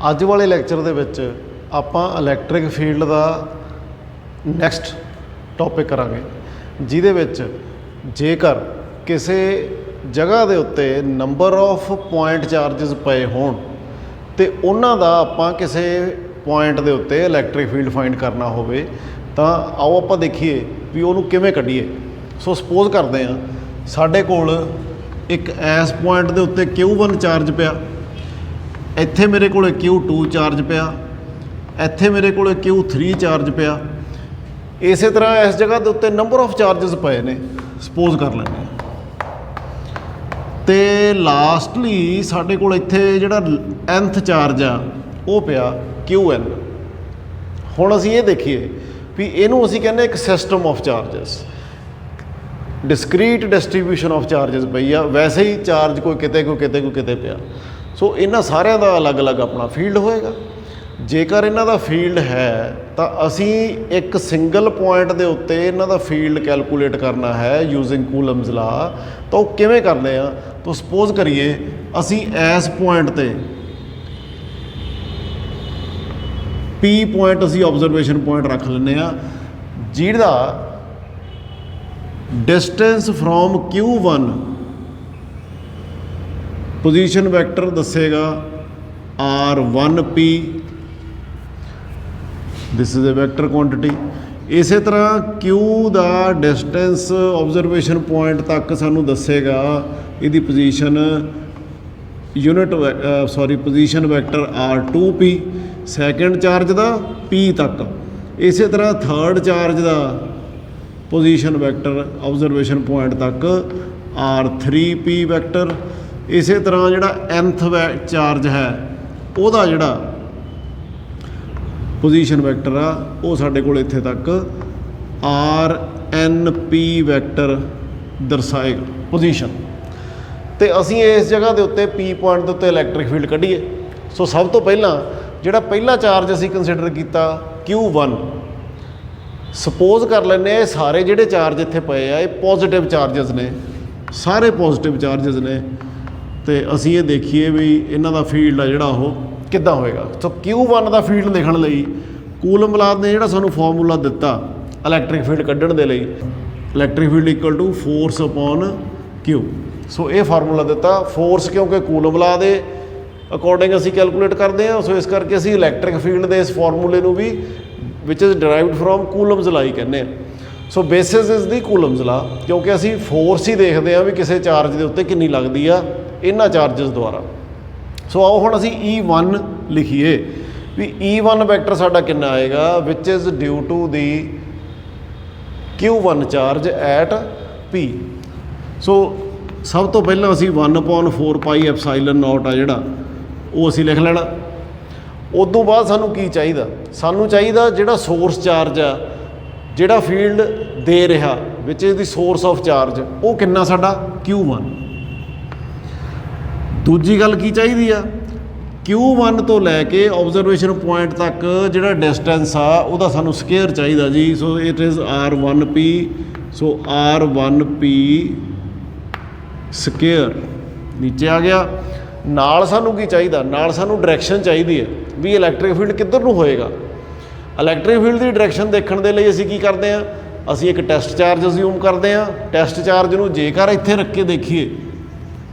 ਅੱਜ ਵਾਲੇ ਲੈਕਚਰ ਦੇ ਵਿੱਚ ਆਪਾਂ ਇਲੈਕਟ੍ਰਿਕ ਫੀਲਡ ਦਾ ਨੈਕਸਟ ਟੌਪਿਕ ਕਰਾਂਗੇ, ਜਿਹਦੇ ਵਿੱਚ ਜੇਕਰ ਕਿਸੇ ਜਗ੍ਹਾ ਦੇ ਉੱਤੇ ਨੰਬਰ ਆਫ ਪੁਆਇੰਟ ਚਾਰजेस ਪਏ ਹੋਣ ਤੇ ਉਹਨਾਂ ਦਾ ਆਪਾਂ ਕਿਸੇ ਪੁਆਇੰਟ ਦੇ ਉੱਤੇ ਇਲੈਕਟ੍ਰਿਕ ਫੀਲਡ ਫਾਈਂਡ ਕਰਨਾ ਹੋਵੇ ਤਾਂ ਆਓ ਆਪਾਂ ਦੇਖੀਏ ਵੀ ਉਹਨੂੰ ਕਿਵੇਂ ਕੱਢੀਏ। ਸੋ ਸਪੋਜ਼ ਕਰਦੇ ਹਾਂ ਸਾਡੇ ਕੋਲ ਇੱਕ ਐਸ ਪੁਆਇੰਟ ਦੇ ਉੱਤੇ Q1 ਚਾਰਜ ਪਿਆ, ਇੱਥੇ ਮੇਰੇ ਕੋਲ Q2 ਚਾਰਜ ਪਿਆ, ਇੱਥੇ ਮੇਰੇ ਕੋਲ Q3 ਚਾਰਜ ਪਿਆ। ਇਸੇ ਤਰ੍ਹਾਂ ਇਸ ਜਗ੍ਹਾ ਦੇ ਉੱਤੇ ਨੰਬਰ ਆਫ ਚਾਰजेस ਪਏ ਨੇ, ਸਪੋਜ਼ ਕਰ ਲੈਂਦੇ ਹਾਂ। ਤੇ ਲਾਸਟਲੀ ਸਾਡੇ ਕੋਲ ਇੱਥੇ ਜਿਹੜਾ nth ਚਾਰਜ ਆ ਉਹ ਪਿਆ Qn। ਹੁਣ ਅਸੀਂ ਇਹ ਦੇਖੀਏ ਵੀ ਇਹਨੂੰ ਅਸੀਂ ਕਹਿੰਦੇ ਇੱਕ system of charges, discrete distribution of charges ਪਈ ਆ। ਵੈਸੇ ਹੀ ਚਾਰਜ ਕੋਈ ਕਿਤੇ ਕੋਈ ਕਿਤੇ ਕੋਈ ਕਿਤੇ ਪਿਆ। ਸੋ ਇਹਨਾਂ ਸਾਰਿਆਂ ਦਾ ਅਲੱਗ-ਅਲੱਗ ਆਪਣਾ ਫੀਲਡ ਹੋਏਗਾ। ਜੇਕਰ ਇਹਨਾਂ ਦਾ ਫੀਲਡ ਹੈ ਤਾਂ ਅਸੀਂ ਇੱਕ ਸਿੰਗਲ ਪੁਆਇੰਟ ਦੇ ਉੱਤੇ ਇਹਨਾਂ ਦਾ ਫੀਲਡ ਕੈਲਕੂਲੇਟ ਕਰਨਾ ਹੈ ਯੂਜ਼ਿੰਗ ਕੂਲਮਜ਼ ਲਾ। ਤਾਂ ਉਹ ਕਿਵੇਂ ਕਰਦੇ ਆ? ਤਾਂ ਸਪੋਜ਼ ਕਰੀਏ ਅਸੀਂ ਇਸ ਪੁਆਇੰਟ ਤੇ P ਪੁਆਇੰਟ ਅਸੀਂ ਆਬਜ਼ਰਵੇਸ਼ਨ ਪੁਆਇੰਟ ਰੱਖ ਲੈਂਦੇ ਆ, ਜਿਹਦਾ distance from Q1 position vector ਦੱਸੇਗਾ R1P। This is a vector quantity. ਇਸੇ ਤਰ੍ਹਾਂ Q ਦਾ ਡਿਸਟੈਂਸ ਆਬਜ਼ਰਵੇਸ਼ਨ ਪੁਆਇੰਟ ਤੱਕ ਸਾਨੂੰ ਦੱਸੇਗਾ ਇਹਦੀ position position vector R2P। Second charge ਦਾ P ਤੱਕ। ਇਸੇ ਤਰ੍ਹਾਂ ਥਰਡ ਚਾਰਜ ਦਾ ਪੋਜੀਸ਼ਨ ਵੈਕਟਰ ਆਬਜ਼ਰਵੇਸ਼ਨ ਪੁਆਇੰਟ ਤੱਕ R3P ਵੈਕਟਰ। ਇਸੇ ਤਰ੍ਹਾਂ ਜਿਹੜਾ nth ਚਾਰਜ ਹੈ ਉਹਦਾ ਜਿਹੜਾ ਪੋਜੀਸ਼ਨ ਵੈਕਟਰ ਆ ਉਹ ਸਾਡੇ ਕੋਲ ਇੱਥੇ ਤੱਕ RNP ਵੈਕਟਰ ਦਰਸਾਏਗਾ ਪੋਜੀਸ਼ਨ। ਤੇ ਅਸੀਂ ਇਸ ਜਗ੍ਹਾ ਦੇ ਉੱਤੇ P ਪੁਆਇੰਟ ਦੇ ਉੱਤੇ ਇਲੈਕਟ੍ਰਿਕ ਫੀਲਡ ਕੱਢੀਏ। ਸੋ ਸਭ ਤੋਂ ਪਹਿਲਾਂ ਜਿਹੜਾ ਪਹਿਲਾ ਚਾਰਜ ਅਸੀਂ ਕੰਸੀਡਰ ਕੀਤਾ Q1, ਸਪੋਜ਼ ਕਰ ਲੈਂਦੇ ਆ ਸਾਰੇ ਜਿਹੜੇ ਚਾਰਜ ਇੱਥੇ ਪਏ ਆ ਇਹ ਪੋਜ਼ਿਟਿਵ ਚਾਰजेस ਨੇ, ਸਾਰੇ ਪੋਜ਼ਿਟਿਵ ਚਾਰजेस ਨੇ। ਤੇ ਅਸੀਂ ਇਹ ਦੇਖੀਏ ਵੀ ਇਹਨਾਂ ਦਾ ਫੀਲਡ ਆ ਜਿਹੜਾ ਉਹ ਕਿੱਦਾਂ ਹੋਏਗਾ। ਸੋ Q1 ਦਾ ਫੀਲਡ ਲਿਖਣ ਲਈ ਕੂਲਮ ਲਾ ਨੇ ਜਿਹੜਾ ਸਾਨੂੰ ਫਾਰਮੂਲਾ ਦਿੱਤਾ ਇਲੈਕਟ੍ਰਿਕ ਫੀਲਡ ਕੱਢਣ ਦੇ ਲਈ, electric field equal to force upon Q। So ਇਹ ਫਾਰਮੂਲਾ ਦਿੱਤਾ। ਫੋਰਸ ਕਿਉਂਕਿ ਕੂਲਮ ਲਾ ਦੇ ਅਕੋਰਡਿੰਗ ਅਸੀਂ ਕੈਲਕੂਲੇਟ ਕਰਦੇ ਹਾਂ, ਸੋ ਇਸ ਕਰਕੇ ਅਸੀਂ ਇਲੈਕਟ੍ਰਿਕ ਫੀਲਡ ਦੇ ਇਸ ਫਾਰਮੂਲੇ ਨੂੰ ਵੀ ਵਿਚ ਇਜ਼ ਡਰਾਈਵਡ ਫਰੋਮ ਕੂਲਮਜ਼ ਲਾ ਹੀ ਕਹਿੰਦੇ ਹਾਂ। ਸੋ ਬੇਸਿਸ ਇਜ਼ ਦੀ ਕੂਲਮਜ਼ ਲਾ, ਕਿਉਂਕਿ ਅਸੀਂ ਫੋਰਸ ਹੀ ਦੇਖਦੇ ਹਾਂ ਵੀ ਕਿਸੇ ਚਾਰਜ ਦੇ ਉੱਤੇ ਕਿੰਨੀ ਲੱਗਦੀ ਆ ਇਹਨਾਂ ਚਾਰजेस ਦੁਆਰਾ। ਸੋ ਆਓ ਹੁਣ ਅਸੀਂ E1 ਲਿਖੀਏ ਵੀ E1 ਵੈਕਟਰ ਸਾਡਾ ਕਿੰਨਾ ਆਏਗਾ, ਵਿਚ is due to the Q1 charge at P। ਸੋ ਸਭ ਤੋਂ ਪਹਿਲਾਂ ਅਸੀਂ 1/4πε0 ਆ ਜਿਹੜਾ ਉਹ ਅਸੀਂ ਲਿਖ ਲੈਣਾ। ਉਦੋਂ ਬਾਅਦ ਸਾਨੂੰ ਕੀ ਚਾਹੀਦਾ? ਸਾਨੂੰ ਚਾਹੀਦਾ ਜਿਹੜਾ ਸੋਰਸ ਚਾਰਜ ਆ, ਜਿਹੜਾ ਫੀਲਡ ਦੇ ਰਿਹਾ which is the source of charge, ਉਹ ਕਿੰਨਾ ਸਾਡਾ Q1। ਦੂਜੀ ਗੱਲ ਕੀ ਚਾਹੀਦੀ ਆ? Q1 ਤੋਂ ਲੈ ਕੇ ਆਬਜ਼ਰਵੇਸ਼ਨ ਪੁਆਇੰਟ ਤੱਕ ਜਿਹੜਾ ਡਿਸਟੈਂਸ ਆ ਉਹਦਾ ਸਾਨੂੰ ਸਕੇਅਰ ਚਾਹੀਦਾ ਜੀ। ਸੋ it is R1P। So R1P square ਨੀਚੇ ਆ ਗਿਆ। ਨਾਲ ਸਾਨੂੰ ਕੀ ਚਾਹੀਦਾ? ਨਾਲ ਸਾਨੂੰ ਡਾਇਰੈਕਸ਼ਨ ਚਾਹੀਦੀ ਹੈ ਵੀ ਇਲੈਕਟ੍ਰਿਕ ਫੀਲਡ ਕਿੱਧਰ ਨੂੰ ਹੋਏਗਾ। ਇਲੈਕਟ੍ਰਿਕ ਫੀਲਡ ਦੀ ਡਾਇਰੈਕਸ਼ਨ ਦੇਖਣ ਦੇ ਲਈ ਅਸੀਂ ਕੀ ਕਰਦੇ ਹਾਂ? ਅਸੀਂ ਇੱਕ ਟੈਸਟ ਚਾਰਜ ਅਸਿਊਮ ਕਰਦੇ ਹਾਂ। ਟੈਸਟ ਚਾਰਜ ਨੂੰ ਜੇਕਰ ਇੱਥੇ ਰੱਖ ਕੇ ਦੇਖੀਏ,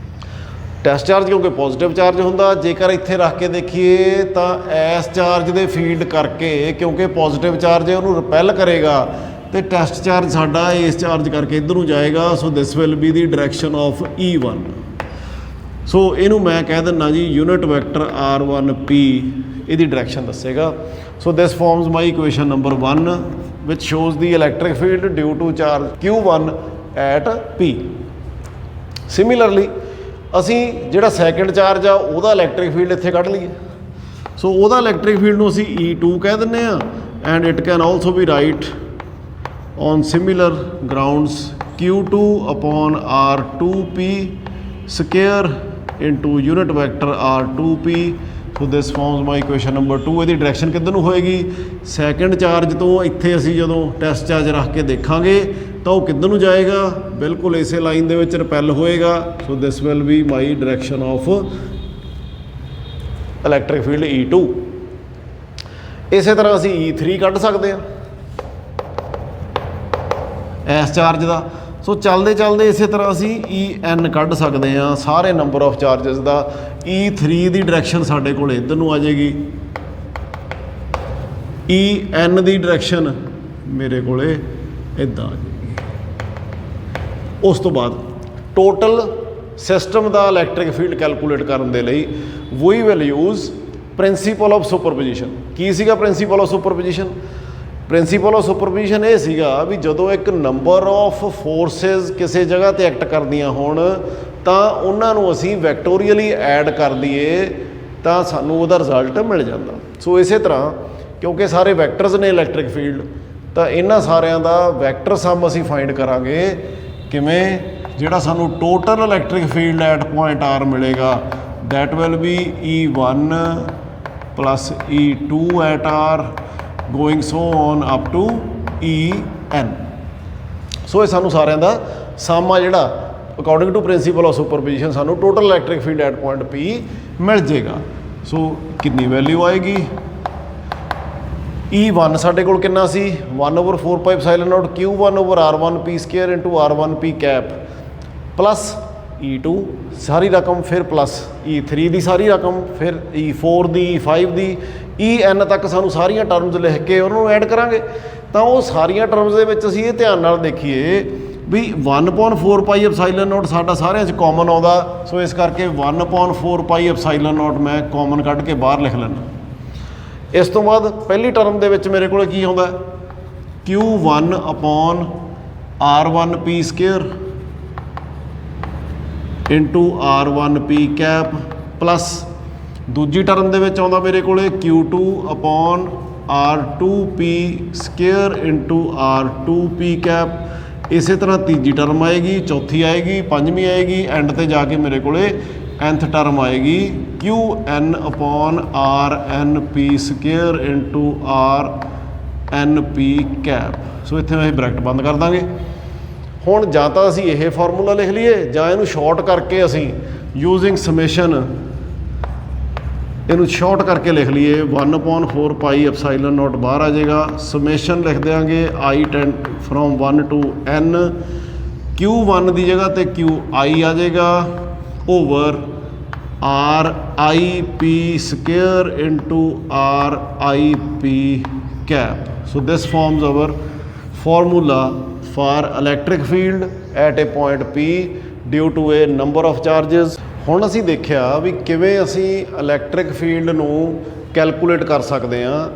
ਟੈਸਟ ਚਾਰਜ ਕਿਉਂਕਿ ਪੋਜ਼ਿਟਿਵ ਚਾਰਜ ਹੁੰਦਾ, ਜੇਕਰ ਇੱਥੇ ਰੱਖ ਕੇ ਦੇਖੀਏ ਤਾਂ ਇਸ ਚਾਰਜ ਦੇ ਫੀਲਡ ਕਰਕੇ, ਕਿਉਂਕਿ ਪੋਜ਼ਿਟਿਵ ਚਾਰਜ ਹੈ ਉਹਨੂੰ ਰਿਪੈਲ ਕਰੇਗਾ ਤੇ ਟੈਸਟ ਚਾਰਜ ਸਾਡਾ ਇਸ ਚਾਰਜ ਕਰਕੇ ਇੱਧਰ ਨੂੰ ਜਾਏਗਾ। So this will B the direction of E1। ਸੋ ਇਹਨੂੰ ਮੈਂ ਕਹਿ ਦਿੰਦਾ ਜੀ ਯੂਨਿਟ ਵੈਕਟਰ R1P ਇਹਦੀ ਡਾਇਰੈਕਸ਼ਨ ਦੱਸੇਗਾ। So this forms my equation number 1 ਵਿਚ shows the electric field due to charge Q1 at P। Similarly ਅਸੀਂ ਜਿਹੜਾ ਸੈਕਿੰਡ ਚਾਰਜ ਆ ਉਹਦਾ ਇਲੈਕਟ੍ਰਿਕ ਫੀਲਡ ਇੱਥੇ ਕੱਢ ਲਈਏ। ਸੋ ਉਹਦਾ ਇਲੈਕਟ੍ਰਿਕ ਫੀਲਡ ਨੂੰ ਅਸੀਂ E2 ਕਹਿ ਦਿੰਦੇ ਹਾਂ। And it can also B right on similar grounds Q2 upon R2P square into unit vector R2P। so this forms my equation number 2। ਇਹਦੀ ਡਾਇਰੈਕਸ਼ਨ ਕਿੱਧਰ ਨੂੰ ਹੋਏਗੀ? ਸੈਕਿੰਡ ਚਾਰਜ ਤੋਂ ਇੱਥੇ ਅਸੀਂ ਜਦੋਂ ਟੈਸਟ ਚਾਰਜ ਰੱਖ ਕੇ ਦੇਖਾਂਗੇ ਤਾਂ ਉਹ ਕਿੱਧਰ ਨੂੰ ਜਾਏਗਾ? ਬਿਲਕੁਲ ਇਸੇ ਲਾਈਨ ਦੇ ਵਿੱਚ ਰਿਪੈਲ ਹੋਏਗਾ। So this will be my direction of electric field E2। ਇਸੇ ਤਰ੍ਹਾਂ ਅਸੀਂ E3 ਕੱਢ ਸਕਦੇ ਹਾਂ ਇਸ ਚਾਰਜ ਦਾ। ਸੋ ਚੱਲਦੇ ਚੱਲਦੇ ਇਸੇ ਤਰ੍ਹਾਂ ਅਸੀਂ En ਕੱਢ ਸਕਦੇ ਹਾਂ ਸਾਰੇ number of charges the. E3 the direction ਸਾਡੇ ਕੋਲ ਇੱਧਰ ਨੂੰ ਆ ਜਾਏਗੀ, En ਦੀ ਡਾਇਰੈਕਸ਼ਨ ਮੇਰੇ ਕੋਲੇ ਇੱਦਾਂ ਆ ਜਾਏਗੀ। ਉਸ ਤੋਂ ਬਾਅਦ ਟੋਟਲ ਸਿਸਟਮ ਦਾ ਇਲੈਕਟ੍ਰਿਕ ਫੀਲਡ ਕੈਲਕੂਲੇਟ ਕਰਨ ਦੇ ਲਈ we will use principle of superposition. ਕੀ ਸੀਗਾ principle of superposition? Principle of superposition ਇਹ ਸੀਗਾ ਵੀ ਜਦੋਂ ਇੱਕ ਨੰਬਰ ਆਫ ਫੋਰਸਿਸ ਕਿਸੇ ਜਗ੍ਹਾ 'ਤੇ ਐਕਟ ਕਰਦੀਆਂ ਹੋਣ ਤਾਂ ਉਹਨਾਂ ਨੂੰ ਅਸੀਂ ਵੈਕਟੋਰੀਅਲੀ ਐਡ ਕਰ ਦਈਏ ਤਾਂ ਸਾਨੂੰ ਉਹਦਾ ਰਿਜ਼ਲਟ ਮਿਲ ਜਾਂਦਾ। ਸੋ ਇਸੇ ਤਰ੍ਹਾਂ ਕਿਉਂਕਿ ਸਾਰੇ ਵੈਕਟਰਸ ਨੇ ਇਲੈਕਟ੍ਰਿਕ ਫੀਲਡ, ਤਾਂ ਇਹਨਾਂ ਸਾਰਿਆਂ ਦਾ ਵੈਕਟਰ ਸਮ ਅਸੀਂ ਫਾਈਂਡ ਕਰਾਂਗੇ ਕਿਵੇਂ? ਜਿਹੜਾ ਸਾਨੂੰ total electric field at point R ਮਿਲੇਗਾ that will be E1 plus E2 at R going so on up to En। ਸੋ ਇਹ ਸਾਨੂੰ ਸਾਰਿਆਂ ਦਾ ਸਮ ਆ ਜਿਹੜਾ ਅਕੋਰਡਿੰਗ ਟੂ ਪ੍ਰਿੰਸੀਪਲ ਆਫ ਸੁਪਰਪੋਜੀਸ਼ਨ ਸਾਨੂੰ total electric field at point P ਮਿਲ ਜੇਗਾ। ਸੋ ਕਿੰਨੀ ਵੈਲਿਊ ਆਏਗੀ? E1 ਸਾਡੇ ਕੋਲ ਕਿੰਨਾ ਸੀ? 1/4πε0 Q1/R1P² into R1P cap plus E2 ਸਾਰੀ ਰਕਮ, ਫਿਰ ਪਲੱਸ E3 ਦੀ ਸਾਰੀ ਰਕਮ, ਫਿਰ E4 ਦੀ, E5 ਦੀ, En ਤੱਕ ਸਾਨੂੰ ਸਾਰੀਆਂ ਟਰਮਸ ਲਿਖ ਕੇ ਉਹਨਾਂ ਨੂੰ ਐਡ ਕਰਾਂਗੇ। ਤਾਂ ਉਹ ਸਾਰੀਆਂ ਟਰਮਸ ਦੇ ਵਿੱਚ ਅਸੀਂ ਇਹ ਧਿਆਨ ਨਾਲ ਦੇਖੀਏ ਵੀ 1/4πε0 ਸਾਡਾ ਸਾਰਿਆਂ 'ਚ ਕਾਮਨ ਆਉਂਦਾ। ਸੋ ਇਸ ਕਰਕੇ 1/4πε0 ਮੈਂ ਕਾਮਨ ਕੱਢ ਕੇ ਬਾਹਰ ਲਿਖ ਲੈਂਦਾ। ਇਸ ਤੋਂ ਬਾਅਦ ਪਹਿਲੀ ਟਰਮ ਦੇ ਵਿੱਚ ਮੇਰੇ ਕੋਲ ਕੀ ਆਉਂਦਾ? Q1/R1P² into R1P cap plus ਦੂਜੀ ਟਰਮ ਦੇ ਵਿੱਚ ਆਉਂਦਾ ਮੇਰੇ ਕੋਲ Q2/R2P² into R2P cap। ਇਸੇ ਤਰ੍ਹਾਂ ਤੀਜੀ ਟਰਮ ਆਏਗੀ, ਚੌਥੀ ਆਏਗੀ, ਪੰਜਵੀਂ ਆਏਗੀ, ਐਂਡ ਤੇ ਜਾ ਕੇ ਮੇਰੇ ਕੋਲੇ nth ਟਰਮ ਆਏਗੀ Qn/RnP² into RnP cap। ਸੋ ਇੱਥੇ ਅਸੀਂ ਬ੍ਰੈਕਟ ਬੰਦ ਕਰ ਦਾਂਗੇ। ਹੁਣ ਜਾਂ ਤਾਂ ਅਸੀਂ ਇਹ ਫਾਰਮੂਲਾ ਲਿਖ ਲਈਏ ਜਾਂ ਇਹਨੂੰ ਸ਼ਾਰਟ ਕਰਕੇ ਅਸੀਂ ਯੂਜ਼ਿੰਗ ਸਮੇਸ਼ਨ ਇਹਨੂੰ ਸ਼ਾਰਟ ਕਰਕੇ ਲਿਖ ਲਈਏ 1/4πε0 ਬਾਹਰ ਆ ਜਾਏਗਾ। ਸਮੇਸ਼ਨ ਲਿਖ ਦਿਆਂਗੇ I tend from 1 to n, Q1 ਦੀ ਜਗ੍ਹਾ ਤੇ QI ਆ ਜਾਏਗਾ over RIP² into RIP cap। So this forms our formula for electric field at a point P due to a number of charges। ਹੁਣ ਅਸੀਂ ਦੇਖਿਆ ਵੀ ਕਿਵੇਂ ਅਸੀਂ ਇਲੈਕਟ੍ਰਿਕ ਫੀਲਡ ਨੂੰ ਕੈਲਕੂਲੇਟ ਕਰ ਸਕਦੇ ਹਾਂ।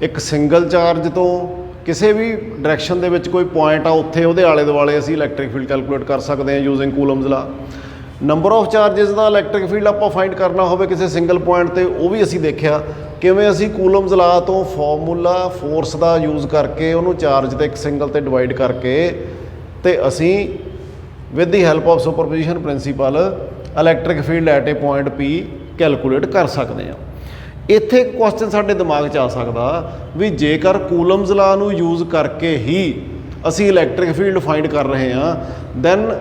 ਇੱਕ ਸਿੰਗਲ ਚਾਰਜ ਤੋਂ ਕਿਸੇ ਵੀ ਡਾਇਰੈਕਸ਼ਨ ਦੇ ਵਿੱਚ ਕੋਈ ਪੁਆਇੰਟ ਆ ਉੱਥੇ ਉਹਦੇ ਆਲੇ ਦੁਆਲੇ ਅਸੀਂ ਇਲੈਕਟ੍ਰਿਕ ਫੀਲਡ ਕੈਲਕੂਲੇਟ ਕਰ ਸਕਦੇ ਹਾਂ ਯੂਜ਼ਿੰਗ ਕੂਲਮਜ਼ ਲਾ। Number of charges the electric field ਆਪਾਂ ਫਾਈਂਡ ਕਰਨਾ ਹੋਵੇ ਕਿਸੇ ਸਿੰਗਲ ਪੁਆਇੰਟ 'ਤੇ, ਉਹ ਵੀ ਅਸੀਂ ਦੇਖਿਆ ਕਿਵੇਂ ਅਸੀਂ ਕੂਲਮਜ਼ ਲਾ ਤੋਂ ਫਾਰਮੂਲਾ ਫੋਰਸ ਦਾ ਯੂਜ਼ ਕਰਕੇ ਉਹਨੂੰ ਚਾਰਜ 'ਤੇ ਇੱਕ ਸਿੰਗਲ 'ਤੇ ਡਿਵਾਈਡ ਕਰਕੇ ਤੇ ਅਸੀਂ with the help of superposition principle electric field at a point P calculate ਕਰ ਸਕਦੇ ਹਾਂ। ਇੱਥੇ ਕੁਐਸਚਨ ਸਾਡੇ ਦਿਮਾਗ 'ਚ ਆ ਸਕਦਾ ਵੀ ਜੇਕਰ ਕੂਲਮਜ਼ ਲਾ ਨੂੰ ਯੂਜ਼ ਕਰਕੇ ਹੀ ਅਸੀਂ ਇਲੈਕਟ੍ਰਿਕ ਫੀਲਡ ਫਾਈਂਡ ਕਰ ਰਹੇ ਹਾਂ ਦੈਨ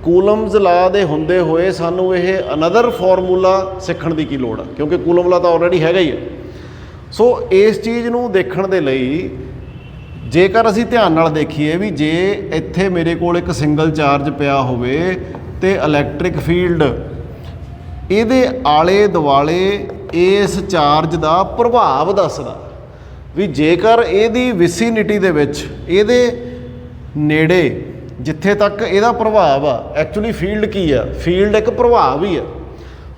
ਕੂਲਮਜ਼ ਲਾ ਦੇ ਹੁੰਦੇ ਹੋਏ ਸਾਨੂੰ ਇਹ ਅਨਦਰ ਫਾਰਮੂਲਾ ਸਿੱਖਣ ਦੀ ਕੀ ਲੋੜ ਆ, ਕਿਉਂਕਿ ਕੂਲਮ ਲਾ ਤਾਂ ਆਲਰੇਡੀ ਹੈਗਾ ਹੀ ਹੈ। ਸੋ ਇਸ ਚੀਜ਼ ਨੂੰ ਦੇਖਣ ਦੇ ਲਈ ਜੇਕਰ ਅਸੀਂ ਧਿਆਨ ਨਾਲ ਦੇਖੀਏ ਵੀ ਜੇ ਇੱਥੇ ਮੇਰੇ ਕੋਲ ਇੱਕ ਸਿੰਗਲ ਚਾਰਜ ਪਿਆ ਹੋਵੇ ਤੇ ਇਲੈਕਟ੍ਰਿਕ ਫੀਲਡ ਇਹਦੇ ਆਲੇ ਦੁਆਲੇ ਇਸ ਚਾਰਜ ਦਾ ਪ੍ਰਭਾਵ ਦੱਸਦਾ ਵੀ ਜੇਕਰ ਇਹਦੀ ਵਿਸੀਨਿਟੀ ਦੇ ਵਿੱਚ ਇਹਦੇ ਨੇੜੇ ਜਿੱਥੇ ਤੱਕ ਇਹਦਾ ਪ੍ਰਭਾਵ ਆ, ਐਕਚੁਅਲੀ ਫੀਲਡ ਕੀ ਆ? ਫੀਲਡ ਇੱਕ ਪ੍ਰਭਾਵ ਹੀ ਆ।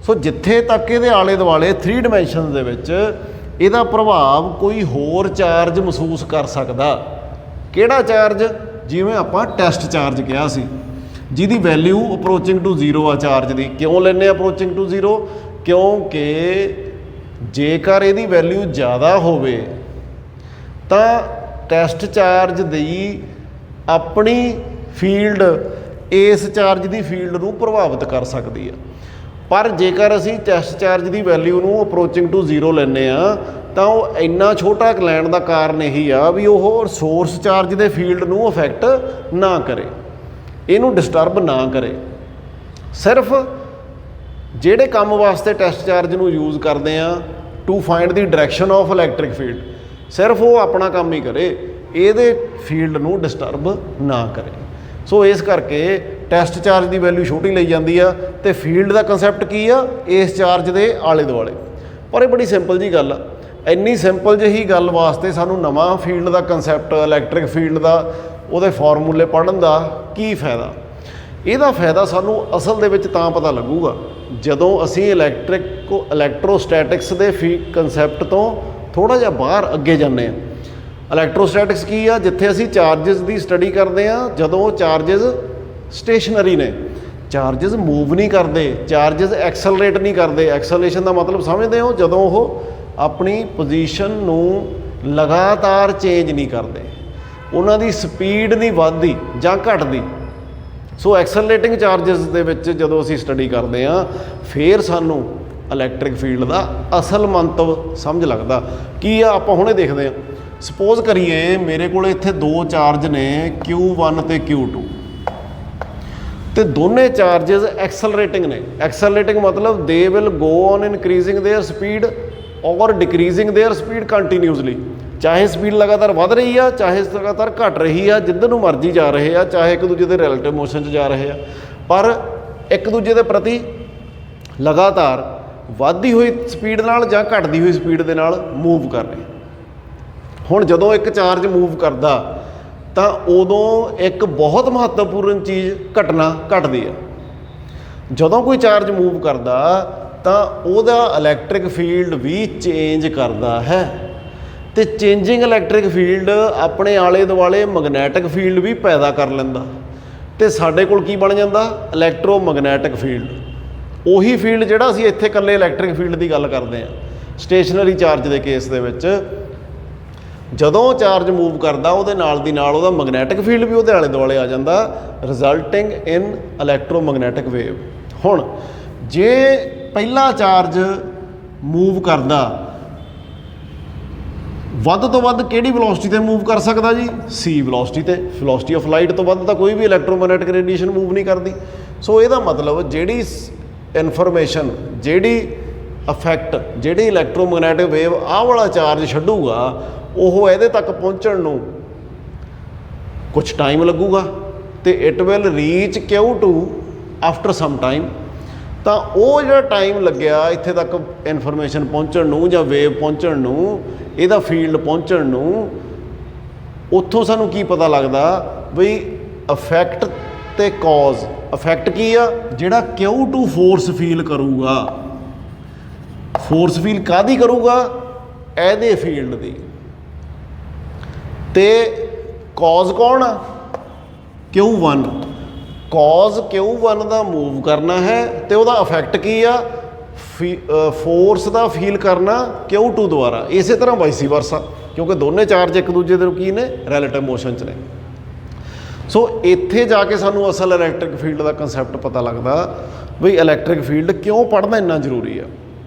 ਸੋ ਜਿੱਥੇ ਤੱਕ ਇਹਦੇ ਆਲੇ ਦੁਆਲੇ 3 ਡਾਇਮੈਂਸ਼ਨਸ ਦੇ ਵਿੱਚ ਇਹਦਾ ਪ੍ਰਭਾਵ ਕੋਈ ਹੋਰ ਚਾਰਜ ਮਹਿਸੂਸ ਕਰ ਸਕਦਾ। ਕਿਹੜਾ ਚਾਰਜ? ਜਿਵੇਂ ਆਪਾਂ ਟੈਸਟ ਚਾਰਜ ਕਿਹਾ ਸੀ ਜਿਹਦੀ ਵੈਲਿਊ ਅਪਰੋਚਿੰਗ ਟੂ 0 ਆ ਚਾਰਜ ਦੀ। ਕਿਉਂ ਲੈਂਦੇ ਅਪਰੋਚਿੰਗ ਟੂ 0? ਕਿਉਂਕਿ ਜੇਕਰ ਇਹਦੀ ਵੈਲਿਊ ਜ਼ਿਆਦਾ ਹੋਵੇ ਤਾਂ ਟੈਸਟ ਚਾਰਜ ਦੀ ਆਪਣੀ ਫੀਲਡ ਇਸ ਚਾਰਜ ਦੀ ਫੀਲਡ ਨੂੰ ਪ੍ਰਭਾਵਿਤ ਕਰ ਸਕਦੀ ਹੈ। ਪਰ ਜੇਕਰ ਅਸੀਂ ਟੈਸਟ ਚਾਰਜ ਦੀ ਵੈਲਿਊ ਨੂੰ ਅਪਰੋਚਿੰਗ ਟੂ 0 ਲੈਂਦੇ ਆ ਤਾਂ ਉਹ ਇੰਨਾ ਛੋਟਾ ਲੈਣ ਦਾ ਕਾਰਨ ਇਹੀ ਆ ਵੀ ਉਹ ਸੋਰਸ ਚਾਰਜ ਦੇ ਫੀਲਡ ਨੂੰ ਅਫੈਕਟ ਨਾ ਕਰੇ, ਇਹਨੂੰ ਡਿਸਟਰਬ ਨਾ ਕਰੇ। ਸਿਰਫ ਜਿਹੜੇ ਕੰਮ ਵਾਸਤੇ ਟੈਸਟ ਚਾਰਜ ਨੂੰ ਯੂਜ਼ ਕਰਦੇ ਆ to find the direction of electric field, ਸਿਰਫ ਉਹ ਆਪਣਾ ਕੰਮ ਹੀ ਕਰੇ, ਇਹਦੇ ਫੀਲਡ ਨੂੰ ਡਿਸਟਰਬ ਨਾ ਕਰੇ। ਸੋ ਇਸ ਕਰਕੇ ਟੈਸਟ ਚਾਰਜ ਦੀ ਵੈਲਿਊ ਛੋਟੀ ਲਈ ਜਾਂਦੀ ਆ ਤੇ ਫੀਲਡ ਦਾ ਕਨਸੈਪਟ ਕੀ ਆ, ਇਸ ਚਾਰਜ ਦੇ ਆਲੇ ਦੁਆਲੇ। ਪਰ ਇਹ ਬੜੀ ਸਿੰਪਲ ਜੀ ਗੱਲ ਆ। ਇੰਨੀ ਸਿੰਪਲ ਜਿਹੀ ਗੱਲ ਵਾਸਤੇ ਸਾਨੂੰ ਨਵਾਂ ਫੀਲਡ ਦਾ ਕਨਸੈਪਟ, ਇਲੈਕਟ੍ਰਿਕ ਫੀਲਡ ਦਾ ਉਹਦੇ ਫਾਰਮੂਲੇ ਪੜ੍ਹਨ ਦਾ ਕੀ ਫਾਇਦਾ? ਇਹਦਾ ਫਾਇਦਾ ਸਾਨੂੰ ਅਸਲ ਦੇ ਵਿੱਚ ਤਾਂ ਪਤਾ ਲੱਗੂਗਾ ਜਦੋਂ ਅਸੀਂ ਇਲੈਕਟ੍ਰੋਸਟੈਟਿਕਸ ਦੇ ਕਨਸੈਪਟ ਤੋਂ ਥੋੜ੍ਹਾ ਜਿਹਾ ਬਾਹਰ ਅੱਗੇ ਜਾਂਦੇ ਹਾਂ। ਇਲੈਕਟ੍ਰੋਸਟੈਟਿਕਸ ਕੀ ਆ? ਜਿੱਥੇ ਅਸੀਂ ਚਾਰਜਸ ਦੀ ਸਟੱਡੀ ਕਰਦੇ ਹਾਂ, ਜਦੋਂ ਚਾਰਜਸ ਸਟੇਸ਼ਨਰੀ ਨੇ, ਚਾਰਜਸ ਮੂਵ ਨਹੀਂ ਕਰਦੇ, ਚਾਰਜਸ ਐਕਸਲਰੇਟ ਨਹੀਂ ਕਰਦੇ। ਐਕਸਲਰੇਸ਼ਨ ਦਾ ਮਤਲਬ ਸਮਝਦੇ ਹੋ? ਜਦੋਂ ਉਹ ਆਪਣੀ ਪੋਜੀਸ਼ਨ ਨੂੰ ਲਗਾਤਾਰ ਚੇਂਜ ਨਹੀਂ ਕਰਦੇ, ਉਹਨਾਂ ਦੀ ਸਪੀਡ ਨਹੀਂ ਵੱਧਦੀ ਜਾਂ ਘਟਦੀ। ਸੋ ਐਕਸਲਰੇਟਿੰਗ ਚਾਰਜਸ ਦੇ ਵਿੱਚ ਜਦੋਂ ਅਸੀਂ ਸਟੱਡੀ ਕਰਦੇ ਹਾਂ, ਫਿਰ ਸਾਨੂੰ ਇਲੈਕਟ੍ਰਿਕ ਫੀਲਡ ਦਾ ਅਸਲ ਮੰਤਵ ਸਮਝ ਲੱਗਦਾ ਕੀ ਆ। ਆਪਾਂ ਹੁਣੇ ਦੇਖਦੇ ਹਾਂ। ਸਪੋਜ਼ ਕਰੀਏ ਮੇਰੇ ਕੋਲ ਇੱਥੇ ਦੋ ਚਾਰਜ ਨੇ Q1 ਤੇ Q2 ਤੇ ਦੋਨੇ ਚਾਰਜਸ ਐਕਸਲਰੇਟਿੰਗ ਨੇ। ਐਕਸਲਰੇਟਿੰਗ ਮਤਲਬ they will go on increasing there speed ਔਰ ਡਿਕਰੀਜ਼ਿੰਗ ਦੇਅਰ ਸਪੀਡ ਕੰਟੀਨਿਊਸਲੀ। ਚਾਹੇ ਸਪੀਡ ਲਗਾਤਾਰ ਵੱਧ ਰਹੀ ਆ, ਚਾਹੇ ਲਗਾਤਾਰ ਘਟ ਰਹੀ ਆ, ਜਿੱਧਰ ਨੂੰ ਮਰਜ਼ੀ ਜਾ ਰਹੇ ਆ, ਚਾਹੇ ਇੱਕ ਦੂਜੇ ਦੇ ਰਿਲੇਟਿਵ ਮੋਸ਼ਨ 'ਚ ਜਾ ਰਹੇ ਆ, ਪਰ ਇੱਕ ਦੂਜੇ ਦੇ ਪ੍ਰਤੀ ਲਗਾਤਾਰ ਵੱਧਦੀ ਹੋਈ ਸਪੀਡ ਨਾਲ ਜਾਂ ਘਟਦੀ ਹੋਈ ਸਪੀਡ ਦੇ ਨਾਲ ਮੂਵ ਕਰ ਰਹੇ। ਹੁਣ ਜਦੋਂ ਇੱਕ ਚਾਰਜ ਮੂਵ ਕਰਦਾ ਤਾਂ ਉਦੋਂ ਇੱਕ ਬਹੁਤ ਮਹੱਤਵਪੂਰਨ ਚੀਜ਼ ਘਟਦੀ ਆ। ਜਦੋਂ ਕੋਈ ਚਾਰਜ ਮੂਵ ਕਰਦਾ ਤਾਂ ਉਹਦਾ ਇਲੈਕਟ੍ਰਿਕ ਫੀਲਡ ਵੀ ਚੇਂਜ ਕਰਦਾ ਹੈ ਤੇ ਚੇਂਜਿੰਗ ਇਲੈਕਟ੍ਰਿਕ ਫੀਲਡ ਆਪਣੇ ਆਲੇ ਦੁਆਲੇ ਮੈਗਨੈਟਿਕ ਫੀਲਡ ਵੀ ਪੈਦਾ ਕਰ ਲੈਂਦਾ ਤੇ ਸਾਡੇ ਕੋਲ ਕੀ ਬਣ ਜਾਂਦਾ? Electromagnetic field. ਉਹੀ ਫੀਲਡ ਜਿਹੜਾ ਅਸੀਂ ਇੱਥੇ ਇਕੱਲੇ ਇਲੈਕਟ੍ਰਿਕ ਫੀਲਡ ਦੀ ਗੱਲ ਕਰਦੇ ਹਾਂ। ਸਟੇਸ਼ਨਰੀ ਚਾਰਜ ਦੇ ਕੇਸ ਦੇ ਵਿੱਚ ਜਦੋਂ ਚਾਰਜ ਮੂਵ ਕਰਦਾ ਉਹਦੇ ਨਾਲ ਦੀ ਨਾਲ ਉਹਦਾ ਮੈਗਨੈਟਿਕ ਫੀਲਡ ਵੀ ਉਹਦੇ ਆਲੇ ਦੁਆਲੇ ਆ ਜਾਂਦਾ, ਰਿਜ਼ਲਟਿੰਗ ਇਨ ਇਲੈਕਟ੍ਰੋਮੈਗਨੈਟਿਕ ਵੇਵ। ਹੁਣ ਜੇ ਪਹਿਲਾ ਚਾਰਜ ਮੂਵ ਕਰਦਾ ਵੱਧ ਤੋਂ ਵੱਧ ਕਿਹੜੀ ਵੈਲੋਸਿਟੀ ਤੇ ਮੂਵ ਕਰ ਸਕਦਾ ਜੀ? c ਵੈਲੋਸਿਟੀ ਤੇ। ਵੈਲੋਸਿਟੀ ਆਫ ਲਾਈਟ ਤੋਂ ਵੱਧ ਤਾਂ ਕੋਈ ਵੀ ਇਲੈਕਟ੍ਰੋਮੈਗਨੈਟਿਕ ਰੇਡੀਏਸ਼ਨ ਮੂਵ ਨਹੀਂ ਕਰਦੀ। ਸੋ ਇਹਦਾ ਮਤਲਬ ਜਿਹੜੀ ਇਨਫੋਰਮੇਸ਼ਨ, ਜਿਹੜੀ ਇਫੈਕਟ, ਜਿਹੜੀ ਇਲੈਕਟ੍ਰੋਮੈਗਨੈਟਿਕ ਵੇਵ ਆਹ ਵਾਲਾ ਚਾਰਜ ਛੱਡੂਗਾ, ਉਹ ਇਹਦੇ ਤੱਕ ਪਹੁੰਚਣ ਨੂੰ ਕੁਛ ਟਾਈਮ ਲੱਗੂਗਾ ਤੇ it will reach Q2 after some time. ਤਾਂ ਉਹ ਜਿਹੜਾ ਟਾਈਮ ਲੱਗਿਆ ਇੱਥੇ ਤੱਕ ਇਨਫੋਰਮੇਸ਼ਨ ਪਹੁੰਚਣ ਨੂੰ ਜਾਂ ਵੇਵ ਪਹੁੰਚਣ ਨੂੰ, ਇਹਦਾ ਫੀਲਡ ਪਹੁੰਚਣ ਨੂੰ, ਉੱਥੋਂ ਸਾਨੂੰ ਕੀ ਪਤਾ ਲੱਗਦਾ ਬਈ ਇਫੈਕਟ ਤੇ ਕੌਜ਼। ਇਫੈਕਟ ਕੀ ਆ? ਜਿਹੜਾ Q2 ਫੋਰਸ ਫੀਲ ਕਰੂਗਾ। ਫੋਰਸ ਫੀਲ ਕਾਹਦੀ ਕਰੂਗਾ? ਇਹਦੇ ਫੀਲਡ ਦੀ। ਤੇ ਕੌਜ਼ ਕੌਣ ਆ? Q1। ਕੌਜ਼ Q1 ਦਾ ਮੂਵ ਕਰਨਾ ਹੈ ਤੇ ਉਹਦਾ ਇਫੈਕਟ ਕੀ ਆ? ਫੋਰਸ ਦਾ ਫੀਲ ਕਰਨਾ Q2 ਦੁਆਰਾ। ਇਸੇ ਤਰ੍ਹਾਂ ਵਾਈਸੀ ਵਰਸਾ, ਕਿਉਂਕਿ ਦੋਨੇ ਚਾਰਜ ਇੱਕ ਦੂਜੇ ਦੇ ਕੀ ਨੇ? ਰਿਲੇਟਿਵ ਮੋਸ਼ਨ 'ਚ ਨੇ। ਸੋ ਇੱਥੇ ਜਾ ਕੇ ਸਾਨੂੰ ਅਸਲ ਇਲੈਕਟ੍ਰਿਕ ਫੀਲਡ ਦਾ ਕਨਸੈਪਟ ਪਤਾ ਲੱਗਦਾ ਬਈ ਇਲੈਕਟ੍ਰਿਕ ਫੀਲਡ ਕਿਉਂ ਪੜ੍ਹਨਾ ਇੰਨਾ ਜ਼ਰੂਰੀ ਆ।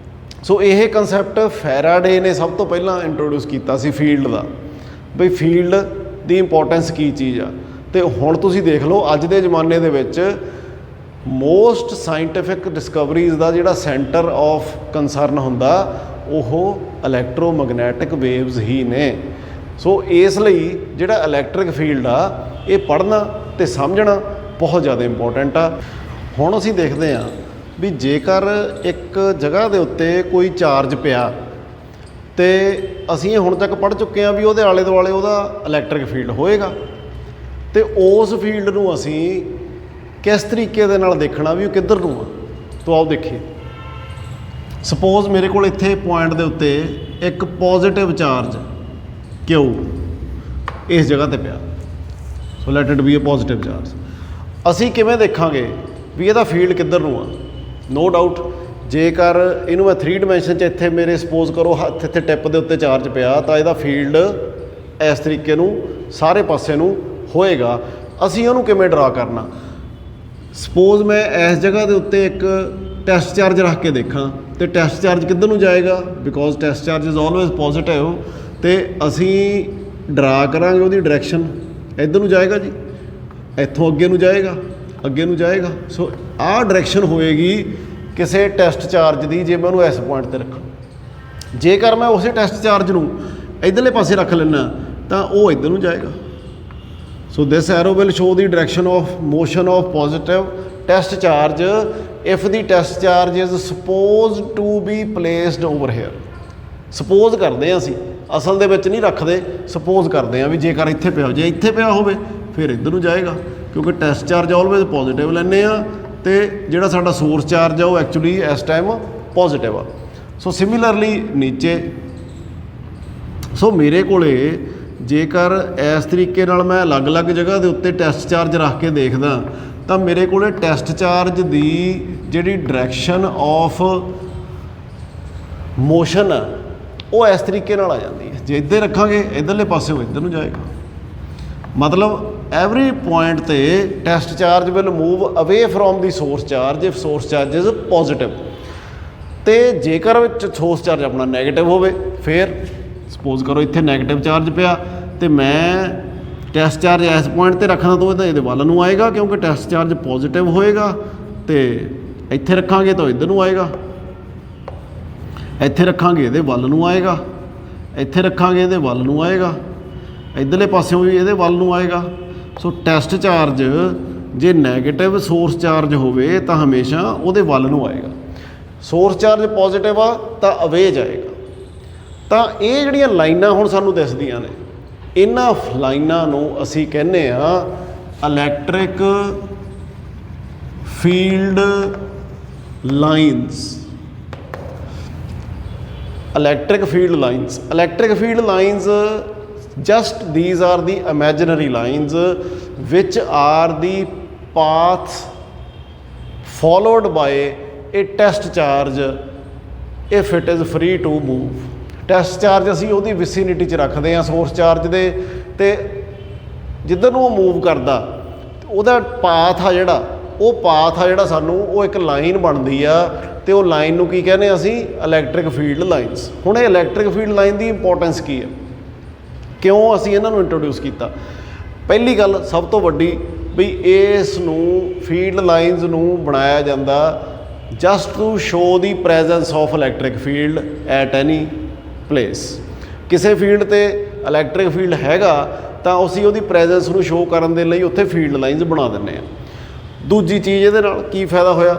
ਸੋ ਇਹ ਕਨਸੈਪਟ ਫੈਰਾਡੇ ਨੇ ਸਭ ਤੋਂ ਪਹਿਲਾਂ ਇੰਟਰੋਡਿਊਸ ਕੀਤਾ ਸੀ ਫੀਲਡ ਦਾ, ਬਈ ਫੀਲਡ ਦੀ ਇੰਪੋਰਟੈਂਸ ਕੀ ਚੀਜ਼ ਆ। ਤੇ ਹੁਣ ਤੁਸੀਂ ਦੇਖ ਲਓ ਅੱਜ ਦੇ ਜ਼ਮਾਨੇ ਦੇ ਵਿੱਚ ਮੋਸਟ ਸਾਇੰਟੀਫਿਕ ਡਿਸਕਵਰੀਜ਼ ਦਾ ਜਿਹੜਾ ਸੈਂਟਰ ਆਫ ਕੰਸਰਨ ਹੁੰਦਾ ਉਹ ਇਲੈਕਟ੍ਰੋਮੈਗਨੈਟਿਕ ਵੇਵਜ਼ ਹੀ ਨੇ। ਸੋ ਇਸ ਲਈ ਜਿਹੜਾ ਇਲੈਕਟ੍ਰਿਕ ਫੀਲਡ ਆ ਇਹ ਪੜ੍ਹਨਾ ਤੇ ਸਮਝਣਾ ਬਹੁਤ ਜ਼ਿਆਦਾ ਇੰਪੋਰਟੈਂਟ ਆ। ਹੁਣ ਅਸੀਂ ਦੇਖਦੇ ਹਾਂ ਵੀ ਜੇਕਰ ਇੱਕ ਜਗ੍ਹਾ ਦੇ ਉੱਤੇ ਕੋਈ ਚਾਰਜ ਪਿਆ ਤੇ ਅਸੀਂ ਇਹ ਹੁਣ ਤੱਕ ਪੜ੍ਹ ਚੁੱਕੇ ਹਾਂ ਵੀ ਉਹਦੇ ਆਲੇ ਦੁਆਲੇ ਉਹਦਾ ਇਲੈਕਟ੍ਰਿਕ ਫੀਲਡ ਹੋਏਗਾ ਤੇ ਉਸ ਫੀਲਡ ਨੂੰ ਅਸੀਂ ਕਿਸ ਤਰੀਕੇ ਦੇ ਨਾਲ ਦੇਖਣਾ ਵੀ ਉਹ ਕਿੱਧਰ ਨੂੰ ਆ। ਤੋ ਆਓ ਦੇਖੀਏ। ਸਪੋਜ਼ ਮੇਰੇ ਕੋਲ ਇੱਥੇ ਪੁਆਇੰਟ ਦੇ ਉੱਤੇ ਇੱਕ ਪੋਜ਼ਿਟਿਵ ਚਾਰਜ Q ਇਸ ਜਗ੍ਹਾ ਤੇ ਪਿਆ। So let it be a positive charge. ਅਸੀਂ ਕਿਵੇਂ ਦੇਖਾਂਗੇ ਵੀ ਇਹਦਾ ਫੀਲਡ ਕਿੱਧਰ ਨੂੰ ਆ? ਨੋ ਡਾਊਟ ਜੇਕਰ ਇਹਨੂੰ ਮੈਂ 3 ਡਾਇਮੈਂਸ਼ਨ 'ਚ ਇੱਥੇ ਮੇਰੇ ਸਪੋਜ਼ ਕਰੋ ਹੱਥ ਇੱਥੇ ਟਿਪ ਦੇ ਉੱਤੇ ਚਾਰਜ ਪਿਆ ਤਾਂ ਇਹਦਾ ਫੀਲਡ ਇਸ ਤਰੀਕੇ ਨੂੰ ਸਾਰੇ ਪਾਸੇ ਨੂੰ ਹੋਏਗਾ। ਅਸੀਂ ਉਹਨੂੰ ਕਿਵੇਂ ਡਰਾ ਕਰਨਾ? ਸਪੋਜ਼ ਮੈਂ ਇਸ ਜਗ੍ਹਾ ਦੇ ਉੱਤੇ ਇੱਕ ਟੈਸਟ ਚਾਰਜ ਰੱਖ ਕੇ ਦੇਖਾਂ ਤੇ ਟੈਸਟ ਚਾਰਜ ਕਿੱਧਰ ਨੂੰ ਜਾਏਗਾ? Because test charge is always positive ਤੇ ਅਸੀਂ ਡਰਾ ਕਰਾਂਗੇ ਉਹਦੀ ਡਾਇਰੈਕਸ਼ਨ ਇੱਧਰ ਨੂੰ ਜਾਏਗਾ ਜੀ, ਇੱਥੋਂ ਅੱਗੇ ਨੂੰ ਜਾਏਗਾ, ਅੱਗੇ ਨੂੰ ਜਾਏਗਾ। ਸੋ ਆਹ ਡਾਇਰੈਕਸ਼ਨ ਹੋਏਗੀ ਕਿਸੇ ਟੈਸਟ ਚਾਰਜ ਦੀ, ਜੇ ਮੈਂ ਉਹਨੂੰ ਇਸ ਪੁਆਇੰਟ ਤੇ ਰੱਖਾਂ। ਜੇਕਰ ਮੈਂ ਉਸੇ ਟੈਸਟ ਚਾਰਜ ਨੂੰ ਇੱਧਰਲੇ ਪਾਸੇ ਰੱਖ ਲੈਣਾ ਤਾਂ ਉਹ ਇੱਧਰ ਨੂੰ ਜਾਏਗਾ। So this arrow will show the direction of motion of positive test charge if the test charge is suppose to be placed over here. Suppose ਕਰਦੇ ਹਾਂ ਅਸੀਂ, ਅਸਲ ਦੇ ਵਿੱਚ ਨਹੀਂ ਰੱਖਦੇ, ਸਪੋਜ਼ ਕਰਦੇ ਹਾਂ ਵੀ ਜੇਕਰ ਇੱਥੇ ਪਿਆ, ਜੇ ਇੱਥੇ ਪਿਆ ਹੋਵੇ ਫਿਰ ਇੱਧਰ ਨੂੰ ਜਾਏਗਾ, ਕਿਉਂਕਿ ਟੈਸਟ ਚਾਰਜ ਆਲਵੇਜ਼ ਪੋਜ਼ਿਟਿਵ ਲੈਂਦੇ ਆ ਅਤੇ ਜਿਹੜਾ ਸਾਡਾ ਸੋਰਸ ਚਾਰਜ ਆ ਉਹ ਐਕਚੁਅਲੀ ਇਸ ਟਾਈਮ ਪੋਜ਼ਿਟਿਵ ਆ। ਸੋ ਸਿਮਿਲਰਲੀ ਨੀਚੇ, ਸੋ ਮੇਰੇ ਕੋਲੇ ਜੇਕਰ ਇਸ ਤਰੀਕੇ ਨਾਲ ਮੈਂ ਅਲੱਗ-ਅਲੱਗ ਜਗ੍ਹਾ ਦੇ ਉੱਤੇ ਟੈਸਟ ਚਾਰਜ ਰੱਖ ਕੇ ਦੇਖਦਾ ਤਾਂ ਮੇਰੇ ਕੋਲੇ ਟੈਸਟ ਚਾਰਜ ਦੀ ਜਿਹੜੀ ਡਾਇਰੈਕਸ਼ਨ ਆਫ ਮੋਸ਼ਨ ਆ ਉਹ ਇਸ ਤਰੀਕੇ ਨਾਲ ਆ ਜਾਂਦੀ ਹੈ। ਜੇ ਇੱਧਰ ਰੱਖਾਂਗੇ ਇੱਧਰਲੇ ਪਾਸੇ ਉਹ ਇੱਧਰ ਨੂੰ ਜਾਏਗਾ। ਮਤਲਬ ਐਵਰੀ ਪੁਆਇੰਟ 'ਤੇ ਟੈਸਟ ਚਾਰਜ ਵਿਲ ਮੂਵ ਅਵੇ from the source charge if source charge is positive. ਅਤੇ ਜੇਕਰ ਵਿੱਚ ਸੋਰਸ ਚਾਰਜ ਆਪਣਾ ਨੈਗੇਟਿਵ ਹੋਵੇ ਫਿਰ ਸਪੋਜ਼ ਕਰੋ ਇੱਥੇ ਨੈਗੇਟਿਵ ਚਾਰਜ ਪਿਆ ਅਤੇ ਮੈਂ ਟੈਸਟ ਚਾਰਜ ਇਸ ਪੁਆਇੰਟ 'ਤੇ ਰੱਖਣਾ ਤਾਂ ਇਹਦੇ ਵੱਲ ਨੂੰ ਆਏਗਾ, ਕਿਉਂਕਿ ਟੈਸਟ ਚਾਰਜ ਪੋਜ਼ਿਟਿਵ ਹੋਏਗਾ। ਅਤੇ ਇੱਥੇ ਰੱਖਾਂਗੇ ਤਾਂ ਇੱਧਰ ਨੂੰ ਆਏਗਾ, ਇੱਥੇ ਰੱਖਾਂਗੇ ਇਹਦੇ ਵੱਲ ਨੂੰ ਆਏਗਾ, ਇੱਥੇ ਰੱਖਾਂਗੇ ਇਹਦੇ ਵੱਲ ਨੂੰ ਆਏਗਾ, ਇੱਧਰਲੇ ਪਾਸਿਓਂ ਵੀ ਇਹਦੇ ਵੱਲ ਨੂੰ ਆਏਗਾ। ਸੋ ਟੈਸਟ ਚਾਰਜ ਜੇ ਨੈਗੇਟਿਵ ਸੋਰਸ ਚਾਰਜ ਹੋਵੇ ਤਾਂ ਹਮੇਸ਼ਾ ਉਹਦੇ ਵੱਲ ਨੂੰ ਆਏਗਾ। ਸੋਰਸ ਚਾਰਜ ਪੋਜ਼ਿਟਿਵ ਆ ਤਾਂ ਅਵੇ ਜਾਏਗਾ। ਤਾਂ ਇਹ ਜਿਹੜੀਆਂ ਲਾਈਨਾਂ ਹੁਣ ਸਾਨੂੰ ਦਿਸਦੀਆਂ ਨੇ, ਇਹਨਾਂ ਲਾਈਨਾਂ ਨੂੰ ਅਸੀਂ ਕਹਿੰਦੇ ਹਾਂ electric field lines. electric field lines just these are the imaginary lines which are the path followed by a test charge if it is free to move। Test charge ਅਸੀਂ ਉਹਦੀ ਵਿਸੀਨਿਟੀ 'ਚ ਰੱਖਦੇ ਹਾਂ ਸੋਰਸ ਚਾਰਜ ਦੇ, ਅਤੇ ਜਿੱਧਰ ਨੂੰ ਉਹ ਮੂਵ ਕਰਦਾ ਉਹਦਾ ਪਾਥ ਆ ਜਿਹੜਾ ਸਾਨੂੰ ਉਹ ਇੱਕ ਲਾਈਨ ਬਣਦੀ ਆ, ਅਤੇ ਉਹ ਲਾਈਨ ਨੂੰ ਕੀ ਕਹਿੰਦੇ ਅਸੀਂ ਇਲੈਕਟ੍ਰਿਕ ਫੀਲਡ ਲਾਈਨਸ। ਹੁਣ ਇਹ ਇਲੈਕਟ੍ਰਿਕ ਫੀਲਡ ਲਾਈਨ ਦੀ ਇੰਪੋਰਟੈਂਸ ਕੀ ਹੈ, ਕਿਉਂ ਅਸੀਂ ਇਹਨਾਂ ਨੂੰ ਇੰਟਰੋਡਿਊਸ ਕੀਤਾ? ਪਹਿਲੀ ਗੱਲ ਸਭ ਤੋਂ ਵੱਡੀ ਵੀ ਇਸ ਨੂੰ ਫੀਲਡ ਲਾਈਨਸ ਨੂੰ ਬਣਾਇਆ ਜਾਂਦਾ just to show the presence of electric field at any place. ਕਿਸੇ ਫੀਲਡ 'ਤੇ ਇਲੈਕਟ੍ਰਿਕ ਫੀਲਡ ਹੈਗਾ ਤਾਂ ਅਸੀਂ ਉਹਦੀ ਪ੍ਰੈਜੈਂਸ ਨੂੰ ਸ਼ੋ ਕਰਨ ਦੇ ਲਈ ਉੱਥੇ ਫੀਲਡ ਲਾਈਨਸ ਬਣਾ ਦਿੰਦੇ ਹਾਂ। ਦੂਜੀ ਚੀਜ਼ ਇਹਦੇ ਨਾਲ ਕੀ ਫਾਇਦਾ ਹੋਇਆ,